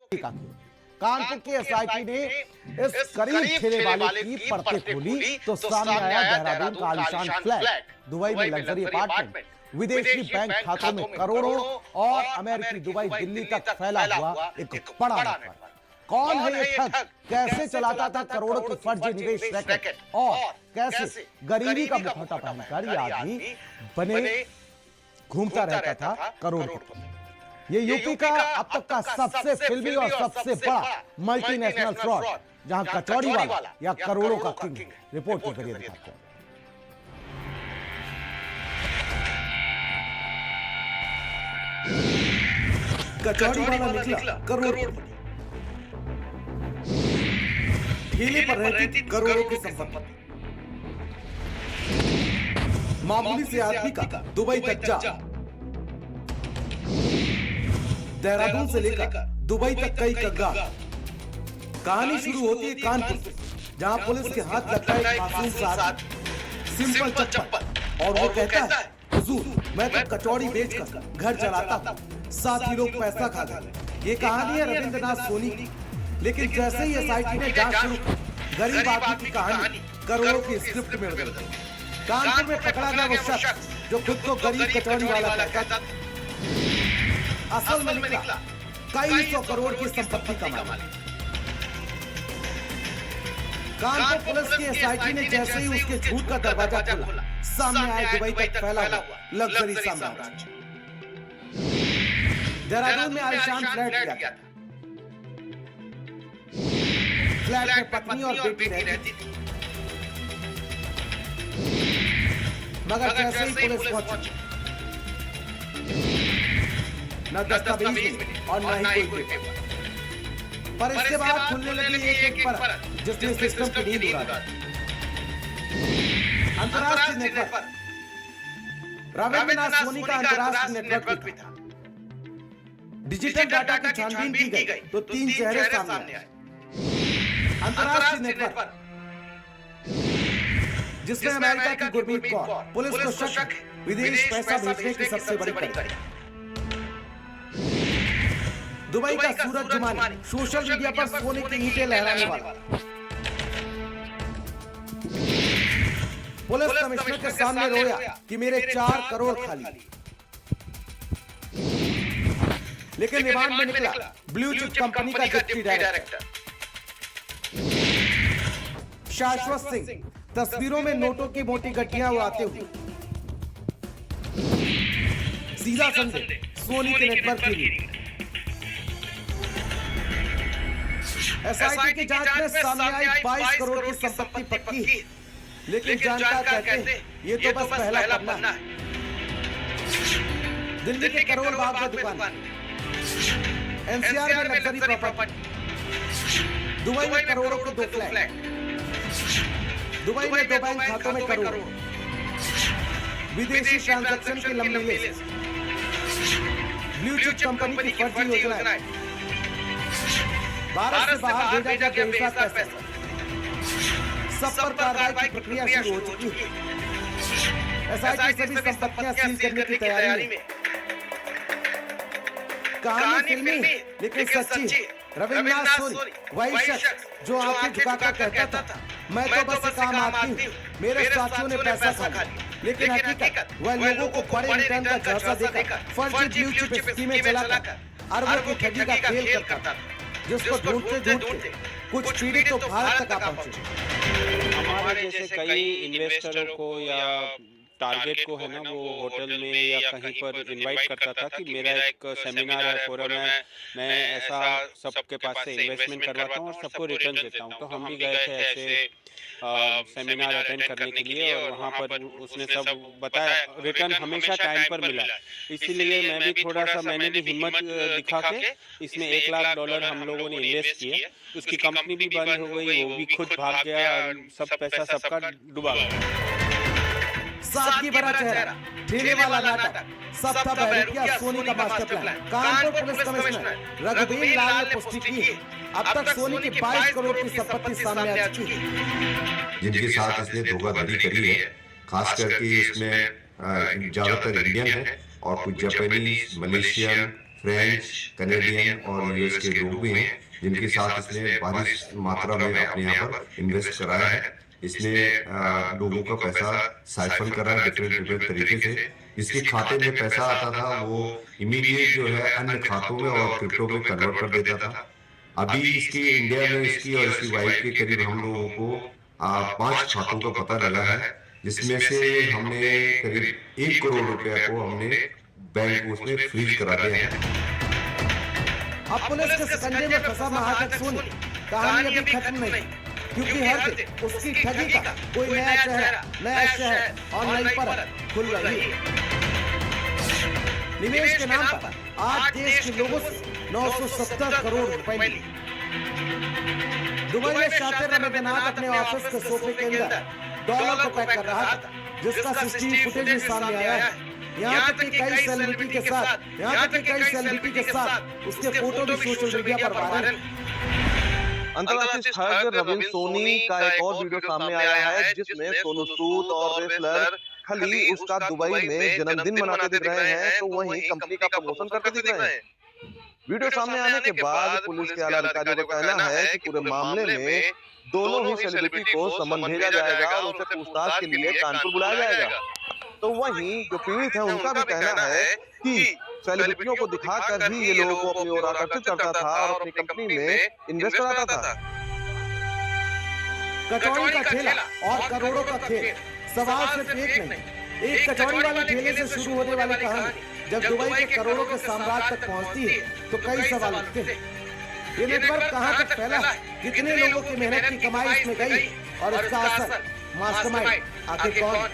का कानपुर की एसआईटी ने इस गरीब ठेले वाले की परतें खोली तो सामने आया देहरादून का आलीशान फ्लैट, दुबई में लग्जरी अपार्टमेंट, विदेशी बैंक खातों में करोड़ों और अमेरिकी दुबई दिल्ली तक फैला हुआ एक बड़ा नेटवर्क। कौन है ये ठग, कैसे चलाता था करोड़ों की फर्जी निवेश रैकेट और कैसे गरीबी का मुखौटा पहनकर ये आदमी बने घूमता रहता था करोड़पति। ये यूपी का अब तक का सबसे फिल्मी और सबसे बड़ा मल्टीनेशनल फ्रॉड, जहां कचौड़ी वाला या करोड़ों का किंग है। रिपोर्ट के जरिए दिखाते हैं। कचौड़ी वाला निकला करोड़पति, ठेले पर रहती करोड़ों की संपत्ति। मामूली से आदमी का दुबई तक जा, देहरादून से लेकर दुबई तक कई कगार। कहानी शुरू होती है कानपुर से, जहां पुलिस के हाथ लगता है एक मासूम सा आदमी, सिंपल चप्पल, और वो कहता है, हुजूर मैं तो कचौड़ी बेचकर घर चलाता हूं, साथ ही लोग पैसा खा गए। ये कहानी है रविंद्रनाथ सोनी की। लेकिन जैसे ही एसआईटी ने जांच शुरू की, गरीब आदमी की कहानी करोड़ों की स्क्रिप्ट में बदल गई। कानपुर में पकड़ा गया वो शख्स जो खुद को गरीब कचौड़ी वाला कहता था, असल में निकला कई सौ करोड़ की संपत्ति का मालिक। कानपुर पुलिस की एसआईटी ने जैसे ही उसके झूठ का दरवाजा खोला, सामने आए दुबई तक फैला हुआ लग्जरी साम्राज्य। देहरादून में आलीशान फ्लैट लिया था। फ्लैट में पत्नी और बेटी रहती थी, मगर जैसे ही पुलिस पहुंची, न दस्तावेज मिले और न ही कोई पेपर। पर इसके बाद खुलने लगी एक परत जिसने सिस्टम की नींद उड़ा दी। अंतर्राष्ट्रीय नेटवर्क, रविंद्रनाथ सोनी का अंतर्राष्ट्रीय नेटवर्क भी था। डिजिटल डाटा की छानबीन की गई तो 3 चेहरे सामने आए। अंतर्राष्ट्रीय नेटवर्क जिसमें अमेरिका की गुरमीत कौर, पुलिस को शक विदेश पैसा भेजने की सबसे बड़ी कड़ी। दुबई का सूरज जुमानी, सोशल मीडिया पर सोने की ईंटें लहराने वाला। पुलिस कमिश्नर के सामने रोया कि मेरे 4 करोड़ खाली। लेकिन रिमांड में निकला ब्लू चिप कंपनी का डिप्टी डायरेक्टर शाश्वत सिंह, तस्वीरों में नोटों की मोटी गड्डियां उड़ाते हुए। सीधा संदेश सोनी के नेटवर्क की लीड। एसआईटी की जांच में सामने आई 22 करोड़ की संपत्ति पक्की है। लेकिन जानकार कहते हैं ये तो बस पहला पन्ना है। दिल्ली के करोड़ बाग में दुकान, एनसीआर में लग्जरी प्रॉपर्टी, दुबई में करोड़ों के 2 फ्लैट, दुबई में 2 बैंक खातों में करोड़, विदेशी ट्रांजैक्शन की लंबी लिस्ट, ब्लू चिप कंपनी की फर्जी योजनाएं, भारत से बाहर भेजा गया बेहिसाब पैसा। सब पर कार्रवाई की प्रक्रिया शुरू हो चुकी है। एसआईटी सभी संपत्तियां सील करने की तैयारी में। कहानी फिल्मी लेकिन सच्ची। रविंद्रनाथ सोनी वही शख्स जो आंखें झुकाकर कहता था, मैं तो बस एक आम आदमी हूं, मेरे साथियों ने पैसा खा लिया। लेकिन हकीकत वह लोगों को बड़े रिटर्न का झांसा देकर फर्जी ब्लू चिप स्कीमें चलाकर अरबों की ठगी का खेल करता था, जिसको ढूंढते कुछ पीड़ित तो भारत तक आ पहुंचे। हमारे जैसे कई इन्वेस्टरों को या टारगेट को है ना, वो होटल में या कहीं पर इनवाइट करता था कि मेरा एक सेमिनार है, फोरम है, मैं ऐसा सबके पास से इन्वेस्टमेंट करवाता हूँ और सबको रिटर्न देता हूँ। तो हम भी गए थे ऐसे सेमिनार अटेंड करने के लिए और वहाँ पर उसने सब बताया, रिटर्न हमेशा टाइम पर मिला। इसीलिए मैं भी थोड़ा सा, मैंने भी हिम्मत दिखा के इसमें $1 लाख हम लोगों ने इन्वेस्ट किए। उसकी कंपनी भी बंद हो गई, वो भी खुद भाग गया, सब पैसा सबका डूबा गया। सादगी भरा चेहरा, ठेले वाला नाटक, सब था बहरिया सोनी का master plan. Kanpur police commissioner रघुवीर लाल ने पुष्टि की है, अब तक सोनी की 22 करोड़ की संपत्ति सामने आ चुकी है। जिनके साथ इसने धोखाधड़ी करी है, खास करके इसमें ज्यादातर इंडियन है और कुछ जापानीज, मलेशियन फ्रेंच, कनेडियन और यूएस के लोग भी हैं, जिनके साथ इसने भारी मात्रा में अपने यहाँ पर इन्वेस्ट कराया है। इसने लोगों का पैसा साइफन करा है डिफरेंट तरीके से। इसके खाते में पैसा आता था वो इमीडिएट जो है अन्य खातों में और क्रिप्टो में कन्वर्ट कर देता था। अभी इसकी इंडिया में इसकी और इसकी वाइफ के करीब हम लोगों को 5 खातों का पता लगा है, जिसमें से हमने करीब 1 करोड़ रुपया को हमने बैंक उसमें फ्रीज करा दिया है। अब पुलिस के शिकंजे में फंसा महाशक सोनी, कहानी अभी खत्म नहीं, क्योंकि हर दिन उसकी ठगी का कोई नया चेहरा, नया शहर और नई परत खुल रही है। निवेश के नाम पर आज देश के लोगों से 970 करोड़ रुपए मिले। दुबई में शातिर रविंद्रनाथ अपने ऑफिस के सोफे के अंदर डॉलर को पैक कर रहा था, जिसका सीसीटीवी फुटेज भी सामने आया है। यहाँ तक कि कई सेलिब्रिटी के साथ उसके फोटो भी सोशल मीडिया पर वायरल। अंतर्राष्ट्रीय ठग रविंद्र सोनी का एक और वीडियो सामने आया है, जिसमें सोनू सूद और रेसलर खली उसका दुबई में जन्मदिन मनाते दिख रहे हैं, तो वहीं कंपनी का प्रमोशन करते दिख रहे हैं। वीडियो सामने आने के बाद पुलिस के आला अधिकारियों का कहना है कि पूरे मामले में दोनों ही सेलिब्रिटी को समन भेजा जाएगा और उनसे पूछताछ के लिए कानपुर बुलाया जाएगा। तो वहीं जो पीड़ित है उनका भी कहना है कि सेलिब्रिटियों को दिखाकर ही ये लोगों को अपनी ओर आकर्षित करता था और अपनी कंपनी में इन्वेस्ट कराता था। कचौड़ी का ठेला और करोड़ों का खेल सवाल सिर्फ एक नहीं। एक कचौड़ी वाले ठेले से शुरू होने वाली कहानी जब दुबई के करोड़ों के साम्राज्य तक पहुंचती है तो कई सवाल उठते हैं। ये नेटवर्क कहां तक फैला, कितने लोगों की मेहनत की कमाई इसमें गई और इसका असर मास्टरमाइंड आखिर कौन?